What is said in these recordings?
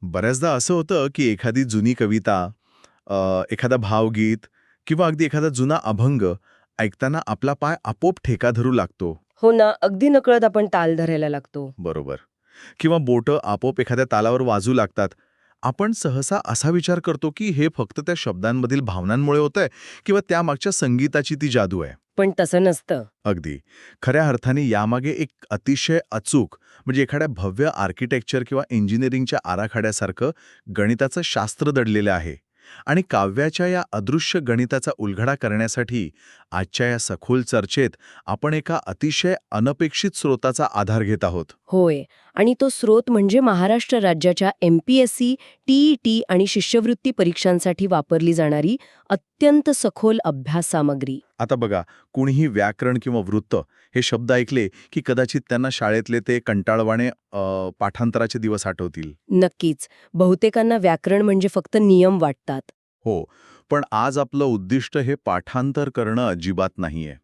बऱ्याचदा असं होतं की एखादी जुनी कविता, एखादा भावगीत किंवा अगदी एखादा जुना अभंग ऐकताना आपला पाय आपोआप ठेका धरू लागतो. हो ना, अगदी नकळत आपण ताल धरायला लागतो. बरोबर. किंवा बोटं आपोआप एखाद्या तालावर वाजू लागतात. आपण सहसा असा विचार करतो की हे फक्त त्या शब्दांमधील भावनांमुळे होतंय किंवा त्यामागच्या संगीताची ती जादू आहे. पण तसं नसतं. अगदी. खऱ्या अर्थाने यामागे एक अतिशय अचूक, म्हणजे एखाद्या भव्य आर्किटेक्चर किंवा इंजिनिअरिंगच्या आराखड्यासारखं गणिताचं शास्त्र दडलेलं आहे. आणि काव्याच्या या अदृश्य गणिताचा उलगडा करण्यासाठी आजच्या या सखोल चर्चेत आपण एका अतिशय अनपेक्षित स्रोताचा आधार घेत आहोत. होय. आणि तो स्रोत म्हणजे महाराष्ट्र राज्याच्या MPSC, TET आणि शिष्यवृत्ती परीक्षांसाठी वापरली जाणारी अत्यंत सखोल अभ्यास सामग्री. आता बघा, कुणीही व्याकरण किंवा वृत्त हे शब्द ऐकले की कदाचित त्यांना शाळेतले ते कंटाळवाणे पाठांतराचे दिवस आठवतील. नक्कीच. बहुतेकांना व्याकरण म्हणजे फक्त नियम वाटतात. हो, पण आज आपलं उद्दिष्ट हे पाठांतर करणं अजिबात नाहीये.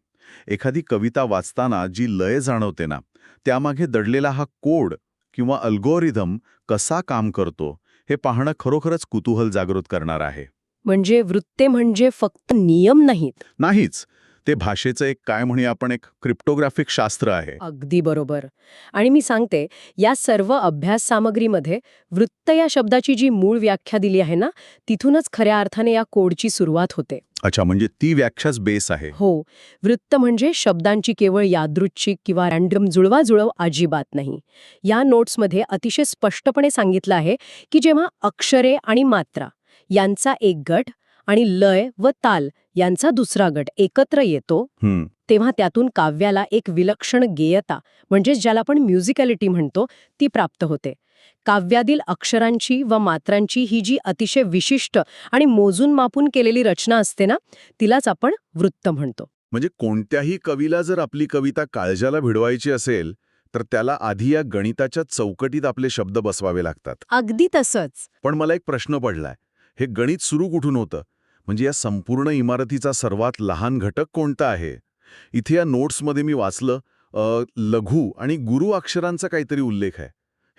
एखादी कविता वाचताना जी लय जाणवते ना, त्यामागे दडलेला हा कोड किंवा अल्गोरिदम कसा काम करतो हे पाहणं खरोखरच कुतूहल जागृत करणार आहे. म्हणजे वृत्ते म्हणजे फक्त नियम नाहीत. नाहीच, ते भाषेचं एक काय म्हणूया आपण एक क्रिप्टोग्राफिक शास्त्र आहे. अगदी बरोबर. आणि मी सांगते, या सर्व अभ्यास सामग्रीमध्ये वृत्त या शब्दाची जी मूळ व्याख्या दिली आहे ना, तिथूनच खऱ्या अर्थाने या कोडची सुरुवात होते. अच्छा, म्हणजे ती व्याख्याच बेस आहे. हो, वृत्त म्हणजे शब्दांची केवळ यादृच्छिक किंवा रँडम जुळवाजुळव अजिबात नाही. या नोट्समध्ये अतिशय स्पष्टपणे सांगितलं आहे की जेव्हा अक्षरे आणि मात्रा यांचा एक गट आणि लय व ताल यांचा दुसरा गट एकत्र येतो, तेव्हा त्यातून काव्याला एक विलक्षण गेयता, म्हणजेच ज्याला आपण म्युझिकॅलिटी म्हणतो, ती प्राप्त होते. काव्यातील अक्षरांची व मात्रांची ही जी अतिशय विशिष्ट आणि मोजून मापून केलेली रचना असते ना, तिलाच आपण वृत्त म्हणतो. म्हणजे कोणत्याही कवीला जर आपली कविता काळजाला भिडवायची असेल तर त्याला आधी या गणिताच्या चौकटीत आपले शब्द बसवावे लागतात. अगदी तसंच. पण मला एक प्रश्न पडलाय, हे गणित सुरू कुठून होतं? म्हणजे या संपूर्ण इमारतीचा सर्वात लहान घटक कोणता आहे? इथे या नोट्समध्ये मी वाचलं लघु आणि गुरु अक्षरांचा काहीतरी उल्लेख आहे.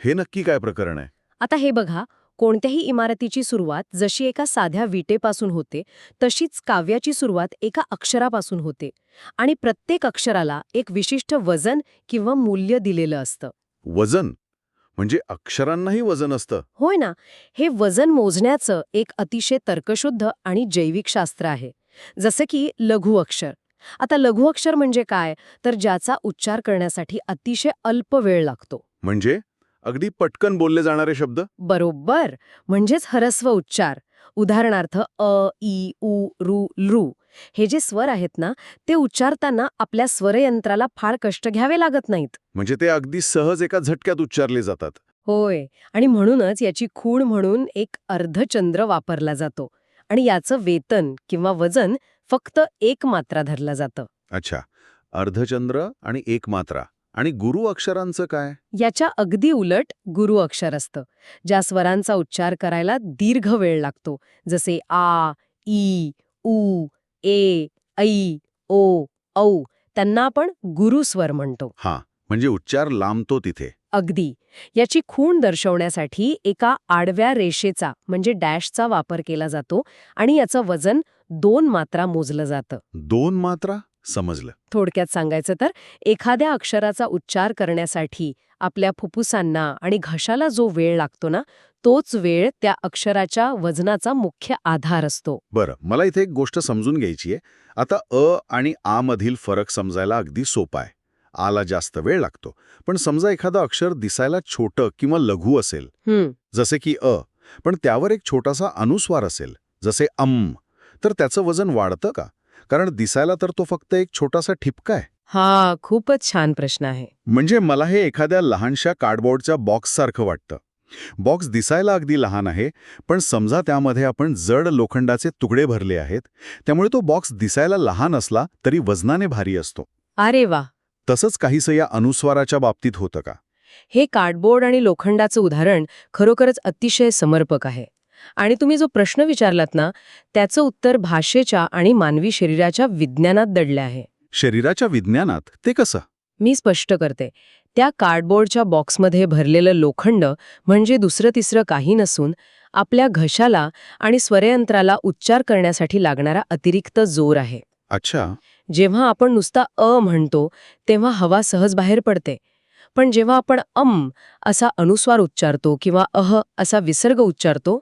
हे नक्की काय प्रकरण आहे? आता हे बघा, कोणत्याही इमारतीची सुरुवात जशी एका साध्या विटेपासून होते, तशीच काव्याची सुरुवात एका अक्षरापासून होते. आणि प्रत्येक अक्षराला एक विशिष्ट वजन किंवा मूल्य दिलेलं असतं. वजन? म्हणजे अक्षरांनाही वजन असतं? होय ना, हे वजन मोजण्याचं एक अतिशय तर्कशुद्ध आणि जैविक शास्त्र आहे. जसं की लघु अक्षर. आता लघु अक्षर म्हणजे काय, तर ज्याचा उच्चार करण्यासाठी अतिशय अल्प वेळ लागतो. म्हणजे अगदी पटकन बोलले जाणारे शब्द? बरोबर. म्हणजेच ह्रस्व उच्चार. उदाहरणार्थ अ, ई, उ, रू, लृ. हे जे स्वर आहेत ना, ते उच्चारताना आपल्या स्वरयंत्राला फार कष्ट घ्यावे लागत नाहीत. म्हणजे ते अगदी सहज एका झटक्यात उच्चारले जातात. होय. आणि म्हणूनच याची खूण म्हणून एक अर्धचंद्र वापरला जातो. आणि याचं वेतन किंवा वजन फक्त एक मात्रा धरलं जातं. अच्छा, अर्धचंद्र आणि एक मात्रा. आणि गुरु अक्षरांचं काय? याच्या अगदी उलट गुरु अक्षर असतं, ज्या स्वरांचा उच्चार करायला दीर्घ वेळ लागतो, जसे आ, ई, उ, ए, ऐ, ओ, औ. त्यांना आपण गुरुस्वर म्हणतो. हां, म्हणजे उच्चार लांबतो तिथे. अगदी. याची खूण दर्शवण्यासाठी एका आडव्या रेषेचा म्हणजे डॅशचा वापर केला जातो आणि याचं वजन 2 मात्रा मोजलं जातं. 2 मात्रा? समजलं. थोडक्यात सांगायचं तर, एखाद्या अक्षराचा उच्चार करण्यासाठी आपल्या फुफ्फुसांना आणि घशाला जो वेळ लागतो ना, तोच वेळ त्या अक्षराच्या वजनाचा मुख्य आधार असतो. बरं, मला इथे एक गोष्ट समजून घ्यायची आहे. आता अ आणि आ मधील फरक समजायला अगदी सोपा आहे. आला जास्त वेळ लागतो. पण समजा एखादं अक्षर दिसायला छोटं किंवा लघु असेल, जसे की अ, पण त्यावर एक छोटासा अनुस्वार असेल, जसे तर त्याचं वजन वाढतं का? कारण दिसायला तर तो फक्त एक छोटासा ठिपका आहे. हा खूपच छान प्रश्न आहे. म्हणजे मला हे एखाद्या लहानशा कार्डबोर्डच्या बॉक्ससारखं वाटतं. बॉक्स दिसायला अगदी लहान आहे, पण समजा त्यामध्ये आपण जड लोखंडाचे तुकडे भरले आहेत, त्यामुळे तो बॉक्स दिसायला लहान असला तरी वजनाने भारी असतो. अरे वा. तसंच काहीसं या अनुस्वाराच्या बाबतीत होतं का? हे कार्डबोर्ड आणि लोखंडाचं उदाहरण खरोखरच अतिशय समर्पक आहे. आणि तुम्ही जो प्रश्न विचारलात ना, त्याचं उत्तर भाषेच्या आणि मानवी शरीराच्या विज्ञानात दडलं आहे. शरीराच्या विज्ञानात? ते कसं? मी स्पष्ट करते. त्या कार्डबोर्डच्या बॉक्समध्ये भरलेलं लोखंड म्हणजे दुसरं तिसरं काही नसून आपल्या घशाला आणि स्वरयंत्राला उच्चार करण्यासाठी लागणारा अतिरिक्त जोर आहे. अच्छा. जेव्हा आपण नुसता म्हणतो तेव्हा हवा सहज बाहेर पडते. पण जेव्हा आपण असा अनुस्वार उच्चारतो किंवा असा विसर्ग उच्चारतो,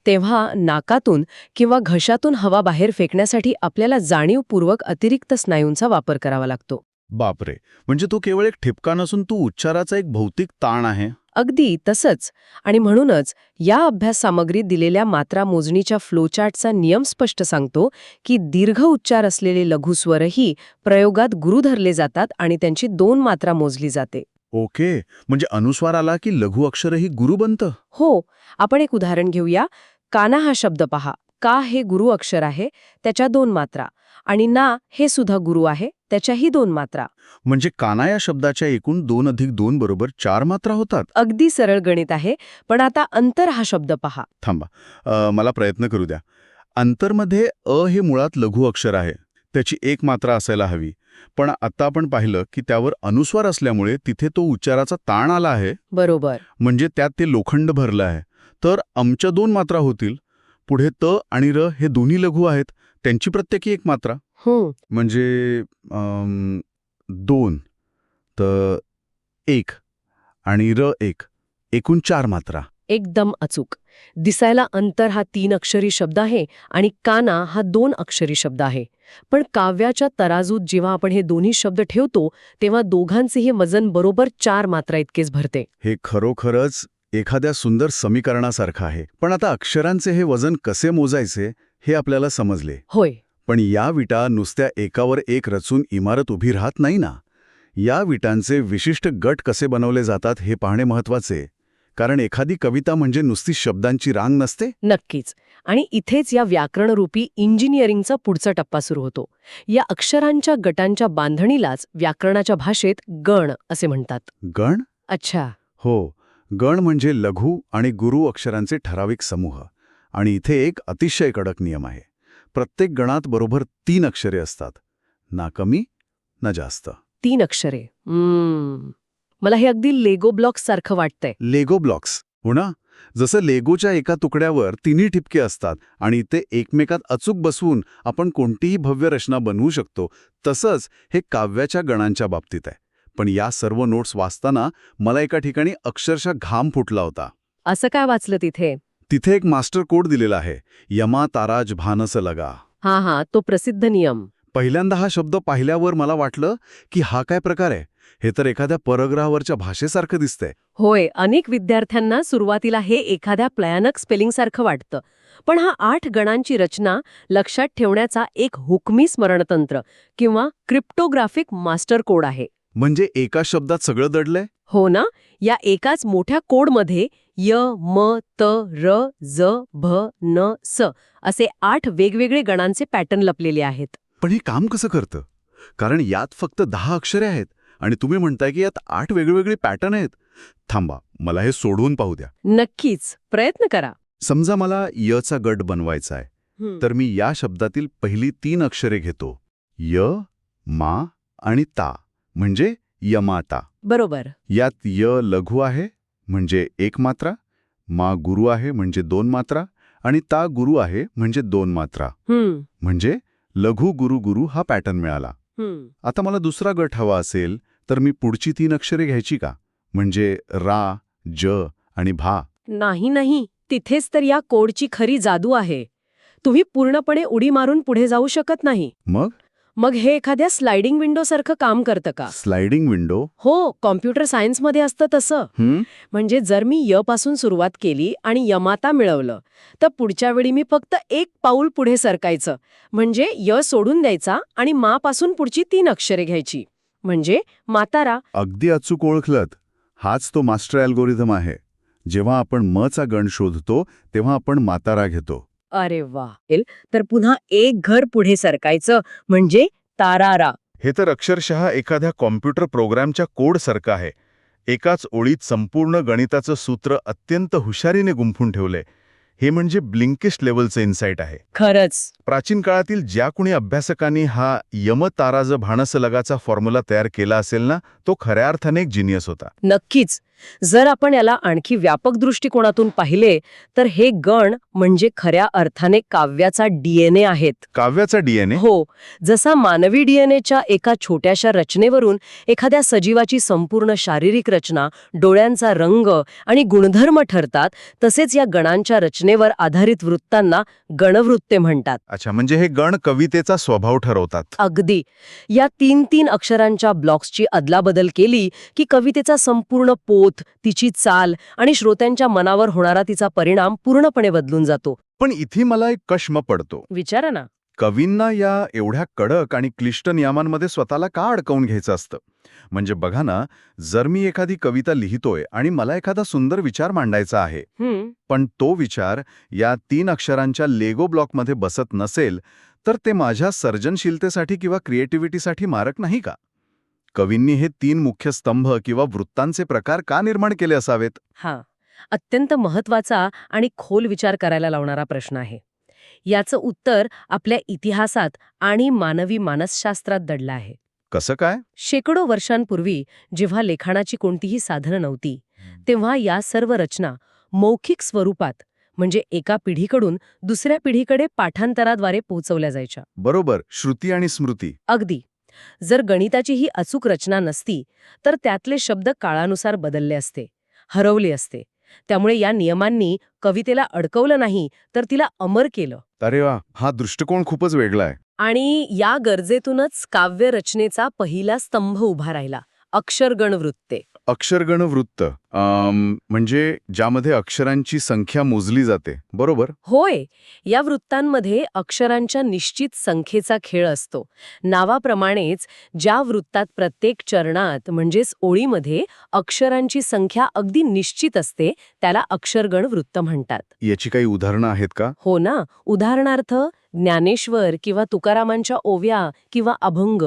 तेव्हा नाकातून किंवा घशातून हवा बाहेर फेकण्यासाठी आपल्याला जाणीवपूर्वक अतिरिक्त स्नायूंचा वापर करावा लागतो. बापरे, म्हणजे तो केवळ एक ठिपका नसून तो उच्चाराचा एक भौतिक ताण आहे. अगदी तसंच. आणि म्हणूनच या अभ्यास सामग्रीत दिलेल्या मात्रा मोजणीच्या फ्लोचार्टचा नियम स्पष्ट सांगतो की दीर्घ उच्चार असलेले लघुस्वरही प्रयोगात गुरु धरले जातात आणि त्यांची 2 मात्रा मोजली जाते. ओके, म्हणजे अनुस्वार आला की लघु अक्षरही गुरु बनतं. हो, आपण एक उदाहरण घेऊया. काना हा शब्द पहा. का हे गुरु अक्षर आहे, त्याच्या 2 मात्रा. आणि ना हे सुद्धा गुरु आहे, त्याच्याही 2 मात्रा. म्हणजे काना या शब्दाच्या एकूण 2 अधिक 2 बरोबर 4 मात्रा होतात. अगदी सरळ गणित आहे. पण आता अंतर हा शब्द पहा. थांबा, मला प्रयत्न करू द्या. अंतरमध्ये हे मुळात लघु अक्षर आहे. त्याची 1 मात्रा असायला हवी. पण आता आपण पाहिलं की त्यावर अनुस्वार असल्यामुळे तिथे तो उच्चाराचा ताण आला आहे. बरोबर. म्हणजे त्यात ते लोखंड भरलं आहे. तर च्या 2 मात्रा होतील. पुढे त आणि र हे दोन्ही लघु आहेत. त्यांची प्रत्येकी 1 मात्रा. म्हणजे 2 तर 1 आणि र 1 एकूण 4 मात्रा. एकदम अचूक. दिसायला अंतर हा 3 अक्षरी शब्द आहे आणि काना हा 2 अक्षरी शब्द आहे. पण काव्याच्या तराजूत जेव्हा आपण हे दोन्ही शब्द ठेवतो तेव्हा दोघांचेही वजन बरोबर 4 मात्रा इतकेच भरते. हे खरोखरच एखाद्या सुंदर समीकरणासारखं आहे. पण आता अक्षरांचे हे वजन कसे मोजायचे हे आपल्याला समजले. होय. पण या विटा नुसत्या एकावर एक रचून इमारत उभी राहत नाही ना. या विटांचे विशिष्ट गट कसे बनवले जातात हे पाहणे महत्वाचे. कारण एखादी कविता म्हणजे नुसती शब्दांची रांग नसते. नक्कीच. आणि इथेच या व्याकरणरूपी इंजिनिअरिंगचा पुढचा टप्पा सुरू होतो. या अक्षरांच्या गटांच्या बांधणीलाच व्याकरणाच्या भाषेत गण असे म्हणतात. गण? अच्छा. हो, गण म्हणजे लघु आणि गुरु अक्षरांचे ठराविक समूह. आणि इथे एक अतिशय कडक नियम आहे. प्रत्येक गणात बरोबर 3 अक्षरे असतात. ना कमी ना जास्त. 3 अक्षरे. मला हे अगदी लेगो ब्लॉक्स सारखं वाटतंय. लेगो ब्लॉक्स, हो ना? जसं लेगोच्या एका तुकड्यावर 3 ठिपके असतात आणि ते एकमेकात अचूक बसवून आपण कोणतीही भव्य रचना बनवू शकतो, तसंच हे काव्याच्या गणांच्या बाबतीत आहे. पण या सर्व नोट्स वाचताना मला एका ठिकाणी अक्षरशः घाम फुटला होता. असं काय वाचलं तिथे? तिथे एक मास्टर कोड दिलेला आहे. यमा ताराज भानस लगा. हा, तो प्रसिद्ध नियम. पहिल्यांदा हा शब्द पाहिल्यावर मला वाटलं की हा काय प्रकार आहे? हे तर एखाद्या परग्रहावरच्या भाषेसारखं दिसतंय. होय, अनेक विद्यार्थ्यांना सुरुवातीला हे एखाद्या भयानक स्पेलिंगसारखं वाटतं. पण हा 8 गणांची रचना लक्षात ठेवण्याचा एक हुकमी स्मरणतंत्र किंवा क्रिप्टोग्राफिक मास्टर कोड आहे. म्हणजे एका शब्दात सगळं दडलंय? हो ना. या एकाच मोठ्या कोडमध्ये य, म, त, र, ज, भ, न, स असे 8 वेगवेगळे गणांचे पॅटर्न लपलेले आहेत. पण हे काम कसं करतं? कारण यात फक्त 10 अक्षरे आहेत आणि तुम्ही म्हणताय की यात 8 वेगवेगळे पॅटर्न आहेत. थांबा, मला हे सोडवून पाहू द्या. नक्कीच, प्रयत्न करा. समजा मला यचा गट बनवायचा आहे, तर मी या शब्दातील पहिली 3 अक्षरे घेतो. य, मा आणि ता म्हणजे यमाता. बरोबर. यात य लघु आहे म्हणजे 1 मात्रा, मा गुरु आहे म्हणजे 2 मात्रा आणि ता गुरु आहे म्हणजे 2 मात्रा. म्हणजे लघु गुरु गुरु हा पॅटर्न मिळाला. आता मला दुसरा गट हवा असेल तर मी पुढची 3 अक्षरे घ्यायची का? म्हणजे रा, ज आणि भा. नाही, तिथेच तर या कोडची खरी जादू आहे. तुम्ही पूर्णपणे उडी मारून पुढे जाऊ शकत नाही. मग हे एखाद्या स्लायडिंग विंडोसारखं काम करतं का? Sliding window? हो, कॉम्प्युटर सायन्समध्ये असतं तसं. म्हणजे जर मी य पासून सुरुवात केली आणि यमाता मिळवलं तर पुढच्या वेळी मी फक्त 1 पाऊल पुढे सरकायचं. म्हणजे य सोडून द्यायचा आणि मा पासून पुढची 3 अक्षरे घ्यायची. म्हणजे मातारा. अगदी अचूक ओळखलत. हाच तो मास्टर अल्गोरिथम आहे. जेव्हा आपण म चा गण शोधतो तेव्हा आपण मातारा घेतो. अरे वा. तर पुन्हा 1 घर पुढे सरकायचं म्हणजे तारारा. हे तर अक्षरशः एखाद्या कॉम्प्युटर प्रोग्रामच्या कोडसारखं आहे. एकाच ओळीत संपूर्ण गणिताचं सूत्र अत्यंत हुशारीने गुंफून ठेवलंय. हे म्हणजे ब्लिंकिस्ट लेवलचं इन्साइट आहे. खरंच. प्राचीन काळातील ज्या कुणी अभ्यासकांनी हा यमताराज भानसलगाचा फॉर्म्युला तयार केला असेल ना, तो खऱ्या अर्थाने एक जिनियस होता. नक्कीच. जर आपण याला आणखी व्यापक दृष्टिकोनातून पाहिले तर हे गण म्हणजे खऱ्या अर्थाने काव्याचा डीएनए आहेत. काव्याचा डीएनए? हो. जसा मानवी डीएनएच्या एका छोट्याशा रचनेवरून एखाद्या सजीवाची संपूर्ण शारीरिक रचना, डोळ्यांचा रंग आणि गुणधर्म ठरतात, तसेच या गणांच्या रचनेवर आधारित वृत्तांना गणवृत्ते म्हणतात. अच्छा, म्हणजे हे गण कवितेचा स्वभाव ठरवतात. अगदी. या 3-3 अक्षरांच्या ब्लॉक्सची अदलाबदल केली की कवितेचा संपूर्ण पोत, तिची चाल आणि श्रोत्यांच्या मनावर होणारा तिचा परिणाम पूर्णपणे बदलून जातो. पण इथे मला एक कश्म पडतो. विचारा ना. कवींना या एवढ्या कडक आणि क्लिष्ट नियमांमध्ये स्वतःला का अडकवून घ्यायचं असतं? म्हणजे बघा ना, जर मी एखादी कविता लिहितोय आणि मला एखादा सुंदर विचार मांडायचा आहे, पण तो विचार या 3 अक्षरांच्या लेगो ब्लॉकमध्ये बसत नसेल, तर ते माझ्या सर्जनशीलतेसाठी किंवा क्रिएटिव्हिटीसाठी मारक नाही का? कवींनी हे 3 मुख्य स्तंभ किंवा वृत्तांचे प्रकार का निर्माण केले असावेत? हा अत्यंत महत्वाचा आणि खोल विचार करायला लावणारा प्रश्न आहे. याचं उत्तर आपल्या इतिहासात आणि मानवी मानसशास्त्रात दडलं आहे. कसं काय? शेकडो वर्षांपूर्वी जेव्हा लेखनाची कोणतीही साधनं नव्हती, तेव्हा या सर्व रचना मौखिक स्वरूपात म्हणजे एका पिढीकडून दुसऱ्या पिढीकडे पाठांतराद्वारे पोहोचवल्या जायच्या. बरोबर, श्रुती आणि स्मृती. अगदी. जर गणिताची ही अचूक रचना नसती तर त्यातले शब्द काळानुसार बदलले असते, हरवले असते. त्यामुळे या नियमांनी कवितेला अडकवलं नाही तर तिला अमर केलं. अरे वा, हा दृष्टिकोन खूपच वेगळा आहे. आणि या गरजेतूनच काव्य रचनेचा पहिला स्तंभ उभा राहिला, अक्षरगण वृत्ते. अक्षरगण वृत्त म्हणजे ज्यामध्ये अक्षरांची संख्या मोजली जाते, बरोबर? होय. या वृत्तांमध्ये अक्षरांच्या निश्चित संख्येचा खेळ असतो. नावाप्रमाणेच ज्या वृत्तात प्रत्येक चरणात म्हणजेच ओळीमध्ये अक्षरांची संख्या अगदी निश्चित असते, त्याला अक्षरगण वृत्त म्हणतात. याची काही उदाहरणं आहेत का? हो ना. उदाहरणार्थ ज्ञानेश्वर किंवा तुकारामांच्या ओव्या किंवा अभंग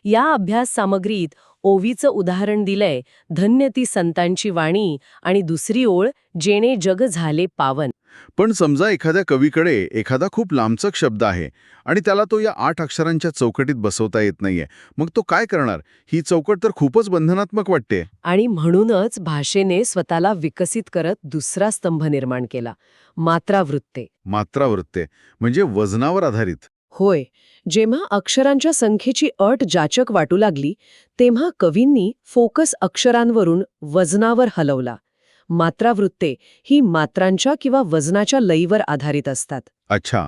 या अभ्यास सामग्रीत ओवीचं उदाहरण दिलंय, धन्य ती संतांची वाणी, आणि दुसरी ओळ, जेणे जग झाले पावन. पण समजा एखाद्या कवीकडे एखादा खूप लांबचक शब्द आहे आणि त्याला तो या 8 अक्षरांच्या चौकटीत बसवता येत नाहीये, मग तो काय करणार? ही चौकट तर खूपच बंधनात्मक वाटते. आणि म्हणूनच भाषेने स्वतःला विकसित करत दुसरा स्तंभ निर्माण केला, मात्रावृत्ते. मात्रावृत्ते म्हणजे वजनावर आधारित. होय. जेव्हा अक्षरांच्या संख्येची अट जाचक वाटू लागली, तेव्हा कवींनी फोकस अक्षरांवरून वजनावर हलवला. मात्रावृत्ते ही मात्रांच्या किंवा वजनाच्या लयीवर आधारित असतात. अच्छा.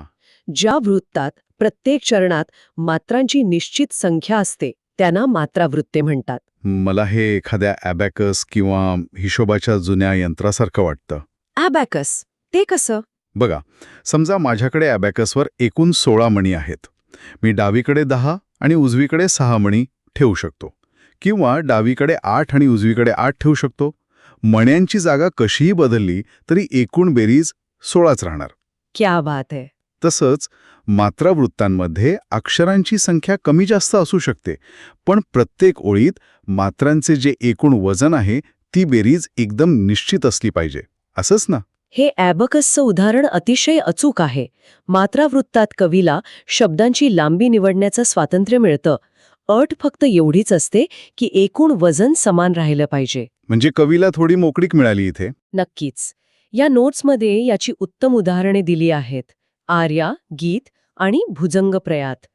ज्या वृत्तात प्रत्येक चरणात मात्रांची निश्चित संख्या असते, त्यांना मात्रावृत्ते म्हणतात. मला हे एखाद्या ॲबॅकस किंवा हिशोबाच्या जुन्या यंत्रासारखं वाटतं. ॲबॅकस? ते कसं? बघा, समजा माझ्याकडे ॲबॅकसवर एकूण 16 मणी आहेत. मी डावीकडे 10 आणि उजवीकडे 6 मणी ठेवू शकतो. किंवा डावीकडे 8 आणि उजवीकडे 8 ठेवू शकतो. मण्यांची जागा कशीही बदलली तरी एकूण बेरीज 16च राहणार. क्या बात आहे. तसंच मात्रावृत्तांमध्ये अक्षरांची संख्या कमी जास्त असू शकते, पण प्रत्येक ओळीत मात्रांचे जे एकूण वजन आहे ती बेरीज एकदम निश्चित असली पाहिजे. असंच ना? हे ॲबॅकसचं उदाहरण अतिशय अचूक आहे. मात्रावृत्तात कवीला शब्दांची लांबी निवडण्याचं स्वातंत्र्य मिळतं. अट फक्त एवढीच असते की एकूण वजन समान राहिलं पाहिजे. म्हणजे कवीला थोडी मोकळीक मिळाली इथे. नक्कीच. या नोट्समध्ये याची उत्तम उदाहरणे दिली आहेत. आर्या, गीत आणि भुजंग प्रयात.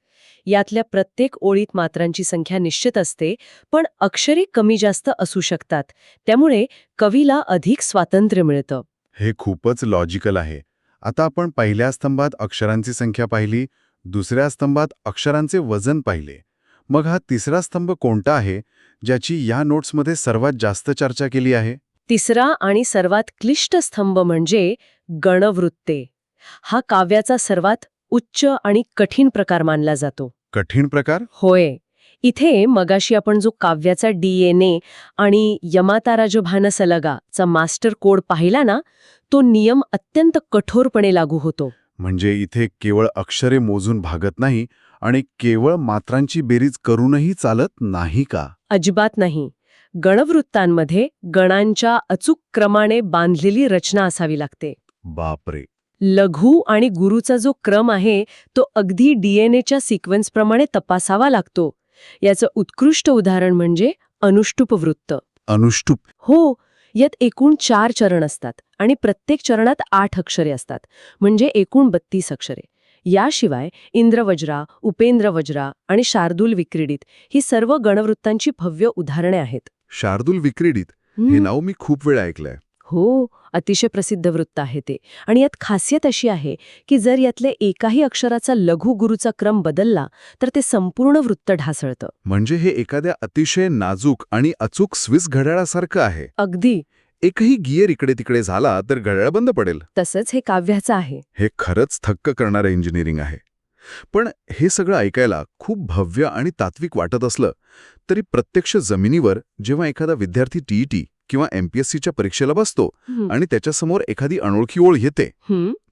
यातल्या प्रत्येक ओळीत मात्रांची संख्या निश्चित असते, पण अक्षरे कमी जास्त असू शकतात. त्यामुळे कवीला अधिक स्वातंत्र्य मिळतं. हे खूपच लॉजिकल आहे. आता आपण पहिल्या स्तंभात अक्षरांची संख्या पाहिली, दुसऱ्या स्तंभात अक्षरांचे वजन पाहिले. मग हा तिसरा स्तंभ कोणता आहे ज्याची या नोट्समध्ये सर्वात जास्त चर्चा केली आहे? तिसरा आणि सर्वात क्लिष्ट स्तंभ म्हणजे गणवृत्ते. हा काव्याचा सर्वात उच्च आणि कठीण प्रकार मानला जातो. कठीण प्रकार? होय. इथे मगाशी आपण जो काव्याचा डीएनए आणि यमाताराज भानसलगाचा मास्टर कोड पाहिला ना, तो नियम अत्यंत कठोरपणे लागू होतो. म्हणजे इथे केवळ अक्षरे मोजून भागत नाही आणि केवळ मात्रांची बेरीज करूनही चालत नाही का? अजिबात नाही. गणवृत्तांमध्ये गणांच्या अचूक क्रमाने बांधलेली रचना असावी लागते. बापरे. लघु आणि गुरुचा जो क्रम आहे तो अगदी डीएनएच्या सिक्वेन्सप्रमाणे तपासावा लागतो. याचं उत्कृष्ट उदाहरण म्हणजे अनुष्टुप वृत्त. अनुष्टुप. हो, यात एकूण 4 चरण असतात आणि प्रत्येक चरणात 8 अक्षरे असतात, म्हणजे एकूण 32 अक्षरे. याशिवाय इंद्रवज्रा, उपेंद्रवज्रा आणि शार्दूल विक्रीडित ही सर्व गणवृत्तांची भव्य उदाहरणे आहेत. शार्दूल विक्रीडित हे नाव मी खूप वेळा ऐकलंय. हो, अतिशय प्रसिद्ध वृत्त आहे ते. आणि यात खासियत अशी आहे की जर यातले एकाही अक्षराचा लघु गुरुचा क्रम बदलला तर ते संपूर्ण वृत्त ढासळतं. म्हणजे हे एखाद्या अतिशय नाजूक आणि अचूक स्विस घड्याळासारखं आहे. अगदी. एकही गियर इकडे तिकडे झाला तर घड्याळ बंद पडेल. तसंच हे काव्याचं आहे. हे खरंच थक्क करणारं इंजिनिअरिंग आहे. पण हे सगळं ऐकायला खूप भव्य आणि तात्विक वाटत असलं तरी प्रत्यक्ष जमिनीवर जेव्हा एखादा विद्यार्थी टीईटी किंवा एमपीएससीच्या परीक्षेला बसतो आणि त्याच्यासमोर एखादी अनोळखी ओळ येते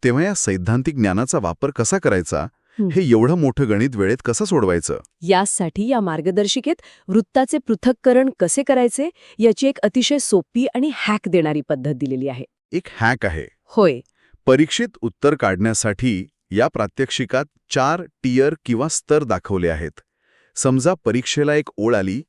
तेव्हा या सैद्धांतिक ज्ञानाचा वापर कसा करायचा, हे एवढं मोठं गणित वेळेत कसं सोडवायचं, यासाठी या मार्गदर्शिकेत वृत्ताचे पृथक्करण कसे करायचे याची एक अतिशय सोपी आणि हॅक देणारी पद्धत दिलेली आहे. एक हॅक आहे. होय. परीक्षेत उत्तर काढण्यासाठी या प्रात्यक्षिकात 4 टियर किंवा स्तर दाखवले आहेत. समजा परीक्षेला एक ओळ आली,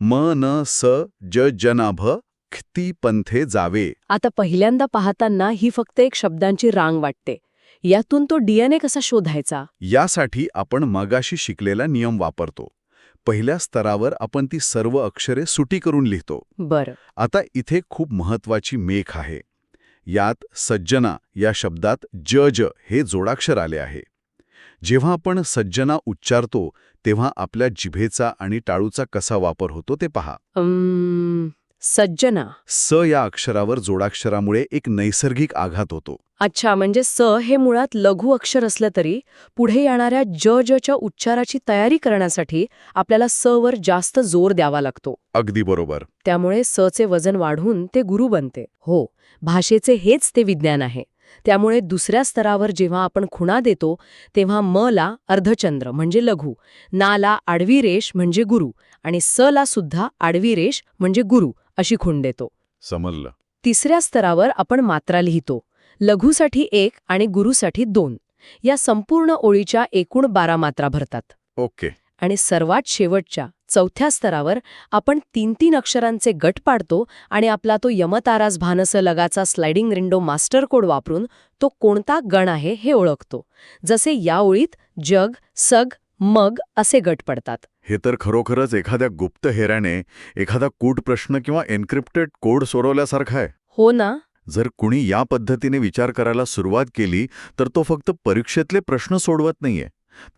म न स ज जनाभ ख्ती पंथे जावे. आता पहिल्यांदा पाहताना ही फक्त एक शब्दांची रांग वाटते. यातून तो डीएनए कसा शोधायचा? यासाठी आपण मगाशी शिकलेला नियम वापरतो. पहिल्या स्तरावर आपण ती सर्व अक्षरे सुटी करून लिहितो. बरं. आता इथे खूप महत्वाची मेख आहे. यात सज्जना या शब्दात ज ज हे जोडाक्षर आले आहे. जेव्हा आपण सज्जना उच्चारतो तेव्हा आपल्या जिभेचा आणि टाळूचा कसा वापर होतो ते पहा. सज्जना. स या अक्षरावर जोडाक्षरामुळे एक नैसर्गिक आघात होतो. अच्छा, म्हणजे स हे मुळात लघु अक्षर असलं तरी पुढे येणाऱ्या ज जच्या उच्चाराची तयारी करण्यासाठी आपल्याला स वर जास्त जोर द्यावा लागतो. अगदी बरोबर. त्यामुळे स चे वजन वाढून ते गुरु बनते. हो, भाषेचे हेच ते विज्ञान आहे. त्यामुळे दुसऱ्या स्तरावर जेव्हा आपण खुणा देतो तेव्हा म ला अर्धचंद्र म्हणजे लघु, ना ला आडवी रेष म्हणजे गुरु आणि स ला सुद्धा आडवी रेष म्हणजे गुरु अशी खूण देतो. समजलं. तिसऱ्या स्तरावर आपण मात्रा लिहितो. लघुसाठी 1 आणि गुरुसाठी 2. या संपूर्ण ओळीच्या एकूण 12 मात्रा भरतात. ओके. आणि सर्वात शेवटच्या 4थ्या स्तरावर आपण 3-3 अक्षरांचे गट पाडतो आणि आपला तो यमतारास भानस लगाचा स्लायडिंग विंडो मास्टर कोड वापरून तो कोणता गण आहे हे ओळखतो. जसे या ओळीत जग, सग, मग असे गट पडतात. हे तर खरोखरच एखाद्या गुप्त हेऱ्याने एखादा कूट प्रश्न किंवा एन्क्रिप्टेड कोड सोडवल्यासारखा आहे. हो ना. जर कुणी या पद्धतीने विचार करायला सुरुवात केली तर तो फक्त परीक्षेतले प्रश्न सोडवत नाहीये,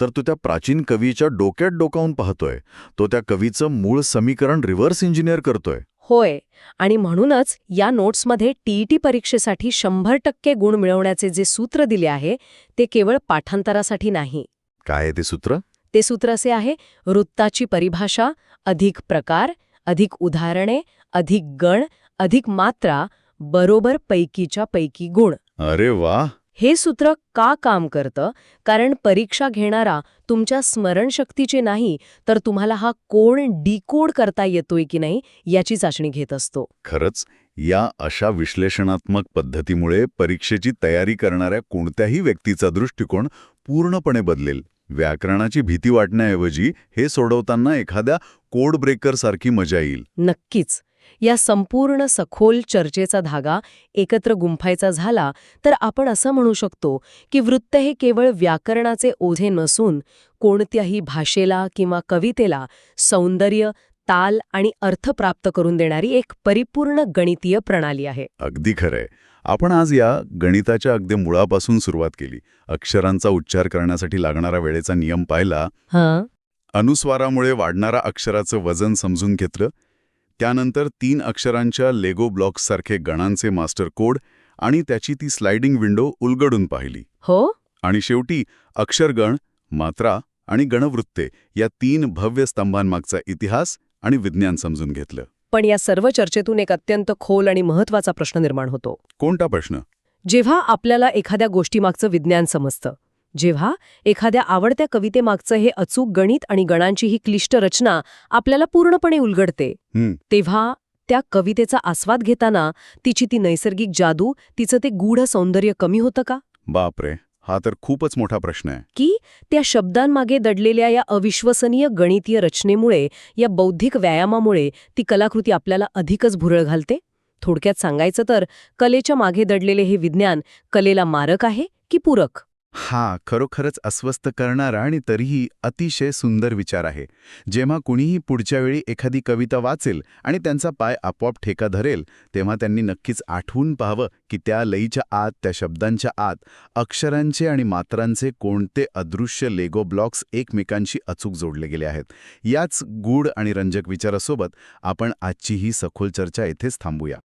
तर तो त्या प्राचीन कवीच्या डोक्यात डोकावून पाहतोय. तो त्या कवीचं मूळ समीकरण रिव्हर्स इंजिनियर करतोय. होय. आणि म्हणूनच या नोट्समध्ये टीईटी परीक्षेसाठी 100% गुण मिळवण्याचे जे सूत्र दिले आहे ते केवळ पाठांतरासाठी नाही. काय आहे ते सूत्र? ते सूत्र असे आहे: वृत्ताची परिभाषा, अधिक प्रकार, अधिक उदाहरणे, अधिक गण, अधिक मात्रा, बरोबर पैकीच्या पैकी गुण. अरे वा. हे सूत्र का काम करतं? कारण परीक्षा घेणारा तुमच्या स्मरणशक्तीचे नाही तर तुम्हाला हा कोड डिकोड करता येतोय की नाही याची चाचणी घेत असतो. खरंच या अशा विश्लेषणात्मक पद्धतीमुळे परीक्षेची तयारी करणाऱ्या कोणत्याही व्यक्तीचा दृष्टिकोन पूर्णपणे बदलेल. व्याकरणाची भीती वाटण्याऐवजी हे सोडवताना एखाद्या कोड ब्रेकरसारखी मजा येईल. नक्कीच. या संपूर्ण सखोल चर्चेचा धागा एकत्र गुंफायचा झाला तर आपण असं म्हणू शकतो की वृत्त हे केवळ व्याकरणाचे ओझे नसून कोणत्याही भाषेला किंवा कवितेला सौंदर्य, ताल आणि अर्थ प्राप्त करून देणारी एक परिपूर्ण गणितीय प्रणाली आहे. अगदी खरंय. आपण आज या गणिताच्या अगदी मुळापासून सुरुवात केली. अक्षरांचा उच्चार करण्यासाठी लागणारा वेळेचा नियम पाहिला, अनुस्वारामुळे वाढणारा अक्षराचं वजन समजून घेतलं, त्यानंतर 3 अक्षरांच्या लेगो ब्लॉक्ससारखे गणांचे मास्टर कोड आणि त्याची ती स्लायडिंग विंडो उलगडून पाहिली. हो. आणि शेवटी अक्षरगण, मात्रा आणि गणवृत्ते या 3 भव्य स्तंभांमागचा इतिहास आणि विज्ञान समजून घेतलं. पण या सर्व चर्चेतून एक अत्यंत खोल आणि महत्वाचा प्रश्न निर्माण होतो. कोणता प्रश्न? जेव्हा आपल्याला एखाद्या गोष्टीमागचं विज्ञान समजतं, जेव्हा एखाद्या आवडत्या कवितेमागचं हे अचूक गणित आणि गणांची ही क्लिष्ट रचना आपल्याला पूर्णपणे उलगडते, तेव्हा त्या कवितेचा आस्वाद घेताना तिची ती नैसर्गिक जादू, तिचं ते गूढ सौंदर्य कमी होतं का? बापरे, हा तर खूपच मोठा प्रश्न आहे. की त्या शब्दांमागे दडलेल्या या अविश्वसनीय गणितीय रचनेमुळे, या बौद्धिक व्यायामामुळे ती कलाकृती आपल्याला अधिकच भुरळ घालते? थोडक्यात सांगायचं तर, कलेच्या मागे दडलेले हे विज्ञान कलेला मारक आहे की पूरक? हा खरोखरच अस्वस्थ करणारा आणि तरीही अतिशय सुंदर विचार आहे. जेव्हा कुणीही पुढच्या वेळी एखादी कविता वाचेल आणि त्यांचा पाय आपोआप ठेका धरेल, तेव्हा त्यांनी नक्कीच आठवून पाहावं की त्या लयीच्या आत, त्या शब्दांच्या आत अक्षरांचे आणि मात्रांचे कोणते अदृश्य लेगो ब्लॉक्स एकमेकांशी अचूक जोडले गेले आहेत. याच गूढ आणि रंजक विचारासोबत आपण आजची ही सखोल चर्चा येथेच थांबूया.